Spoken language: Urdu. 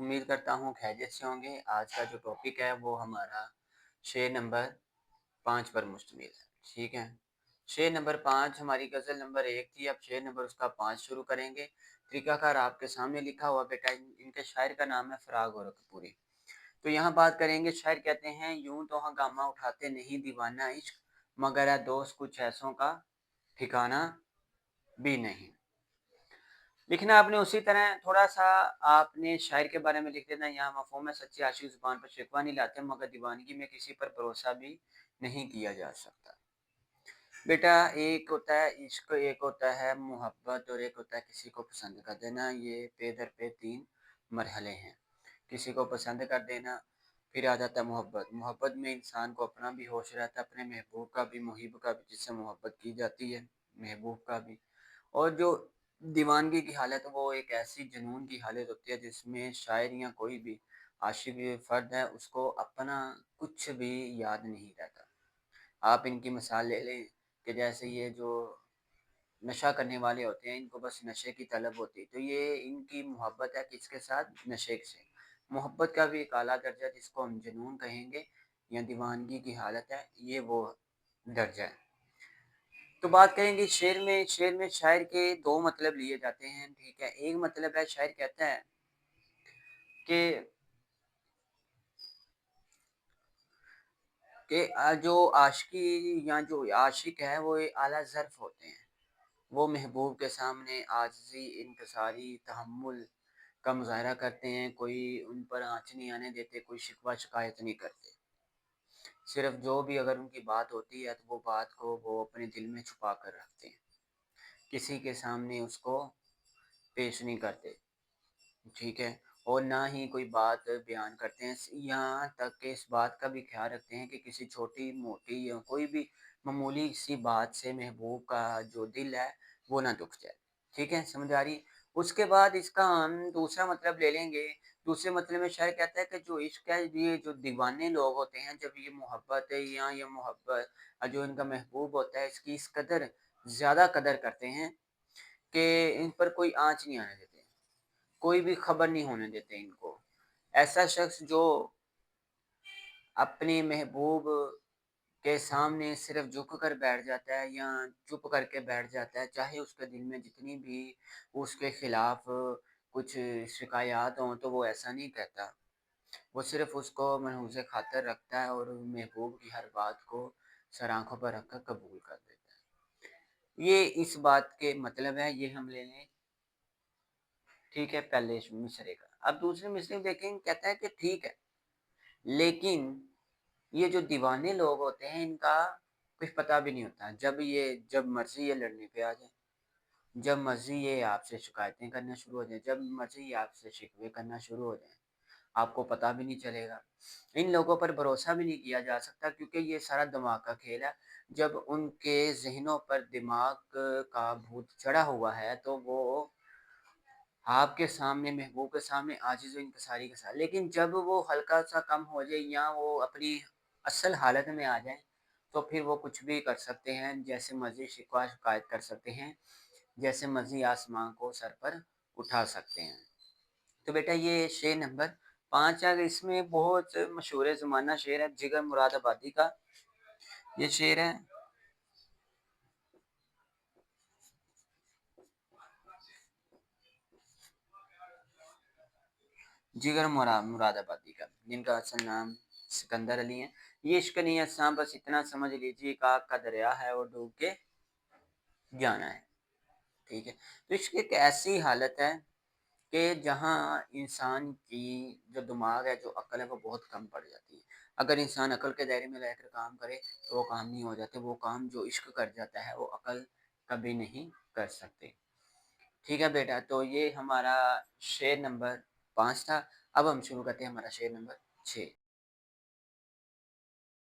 امید کرتا ہوں خیریت سے ہوں گے۔ آج کا جو ٹاپک ہے وہ ہمارا شعر نمبر 5 پر مشتمل ہے، ٹھیک ہے؟ شعر نمبر 5 ہماری غزل نمبر 1 تھی، اب شعر نمبر اس کا 5 شروع کریں گے۔ طریقہ کار آپ کے سامنے لکھا ہوا بیٹا، ان کے شاعر کا نام ہے فراغ گورکھپوری۔ تو یہاں بات کریں گے، شاعر کہتے ہیں یوں تو ہنگامہ اٹھاتے نہیں دیوانہ عشق، مگر ہے دوست کچھ ایسوں کا ٹھکانہ بھی نہیں۔ لکھنا آپ نے اسی طرح تھوڑا سا آپ نے شاعر کے بارے میں لکھ دینا، یہاں مفہوم ہے سچی عاشق زبان پر شکوہ نہیں لاتے، مگر دیوانگی میں کسی پر بھروسہ بھی نہیں کیا جا سکتا۔ بیٹا ایک ہوتا ہے عشق، ایک ہوتا ہے محبت، اور ایک ہوتا ہے کسی کو پسند کر دینا۔ یہ پے در پہ 3 مرحلے ہیں۔ کسی کو پسند کر دینا، پھر آ جاتا ہے محبت۔ محبت میں انسان کو اپنا بھی ہوش رہتا ہے، اپنے محبوب کا بھی، محب کا بھی، جس سے محبت کی جاتی ہے، محبوب کا بھی۔ اور جو دیوانگی کی حالت، وہ ایک ایسی جنون کی حالت ہوتی ہے جس میں شاعر یا کوئی بھی عاشق فرد ہے، اس کو اپنا کچھ بھی یاد نہیں رہتا۔ آپ ان کی مثال لے لیں کہ جیسے یہ جو نشہ کرنے والے ہوتے ہیں، ان کو بس نشے کی طلب ہوتی ہے، تو یہ ان کی محبت ہے کس کے ساتھ؟ نشے سے۔ محبت کا بھی ایک اعلیٰ درجہ جس کو ہم جنون کہیں گے یا دیوانگی کی حالت ہے، یہ وہ درجہ ہے۔ تو بات کریں گے شعر میں شاعر کے 2 مطلب لیے جاتے ہیں، ٹھیک ہے؟ ایک مطلب ہے شاعر کہتا ہے کہ جو عاشقی یا جو عاشق ہے وہ اعلیٰ ظرف ہوتے ہیں، وہ محبوب کے سامنے عاجزی، انکساری، تحمل کا مظاہرہ کرتے ہیں، کوئی ان پر آنچ نہیں آنے دیتے، کوئی شکوہ شکایت نہیں کرتے۔ صرف جو بھی اگر ان کی بات ہوتی ہے تو وہ بات کو وہ اپنے دل میں چھپا کر رکھتے ہیں، کسی کے سامنے اس کو پیش نہیں کرتے، ٹھیک ہے؟ اور نہ ہی کوئی بات بیان کرتے ہیں، یہاں تک کہ اس بات کا بھی خیال رکھتے ہیں کہ کسی چھوٹی موٹی یا کوئی بھی معمولی سی بات سے محبوب کا جو دل ہے وہ نہ دکھ جائے، ٹھیک ہے؟ سمجھ آ رہی؟ اس کے بعد اس کا ہم دوسرا مطلب لے لیں گے۔ دوسرے مطلب میں شاعر کہتا ہے کہ جو عشق ہے، یہ جو دیوانے لوگ ہوتے ہیں، جب یہ محبت ہے یا یہ محبت جو ان کا محبوب ہوتا ہے، اس کی اس قدر زیادہ قدر کرتے ہیں کہ ان پر کوئی آنچ نہیں آنے دیتے، کوئی بھی خبر نہیں ہونے دیتے ان کو۔ ایسا شخص جو اپنے محبوب کے سامنے صرف جھک کر بیٹھ جاتا ہے یا چپ کر کے بیٹھ جاتا ہے، چاہے اس کے دل میں جتنی بھی اس کے خلاف کچھ شکایات ہوں تو وہ ایسا نہیں کہتا، وہ صرف اس کو منحوس خاطر رکھتا ہے اور محبوب کی ہر بات کو سر آنکھوں پر رکھ کر قبول کر دیتا ہے۔ یہ اس بات کے مطلب ہے، یہ ہم لے لیں، ٹھیک ہے؟ پہلے مصرے کا۔ اب دوسرے مصرے میں دیکھیں، کہتا ہے کہ ٹھیک ہے، لیکن یہ جو دیوانے لوگ ہوتے ہیں ان کا کچھ پتہ بھی نہیں ہوتا، جب مرضی یہ لڑنے پہ آ جائیں، جب مرضی یہ آپ سے شکایتیں کرنا شروع ہو جائیں، جب مرضی یہ آپ سے شکوے کرنا شروع ہو جائیں، آپ کو پتہ بھی نہیں چلے گا۔ ان لوگوں پر بھروسہ بھی نہیں کیا جا سکتا، کیونکہ یہ سارا دماغ کا کھیل ہے۔ جب ان کے ذہنوں پر دماغ کا بھوت چڑھا ہوا ہے تو وہ آپ کے سامنے، محبوب کے سامنے عاجز و انکساری کے ساتھ، لیکن جب وہ ہلکا سا کم ہو جائے یا وہ اپنی اصل حالت میں آ جائیں تو پھر وہ کچھ بھی کر سکتے ہیں، جیسے مرضی شکوہ شکایت کر سکتے ہیں، جیسے مرضی آسمان کو سر پر اٹھا سکتے ہیں۔ تو بیٹا یہ شعر نمبر 5 ہے، اس میں بہت مشہور زمانہ شعر ہے جگر مراد آبادی کا، یہ شعر ہے۔ جگر مراد آبادی کا، جن کا اصل نام سکندر علی ہے۔ یہ عشق نہیں ہے ساں، بس اتنا سمجھ لیجیے کہ آگ کا دریا ہے اور ڈوب کے جانا ہے، ٹھیک ہے؟ تو عشق ایک ایسی حالت ہے کہ جہاں انسان کی جو دماغ ہے، جو عقل ہے، وہ بہت کم پڑ جاتی ہے۔ اگر انسان عقل کے دائرے میں رہ کر کام کرے تو وہ کام نہیں ہو جاتے، وہ کام جو عشق کر جاتا ہے وہ عقل کبھی نہیں کر سکتے، ٹھیک ہے بیٹا؟ تو یہ ہمارا شعر نمبر 5 تھا۔ اب ہم شروع کرتے ہیں ہمارا شعر نمبر 6۔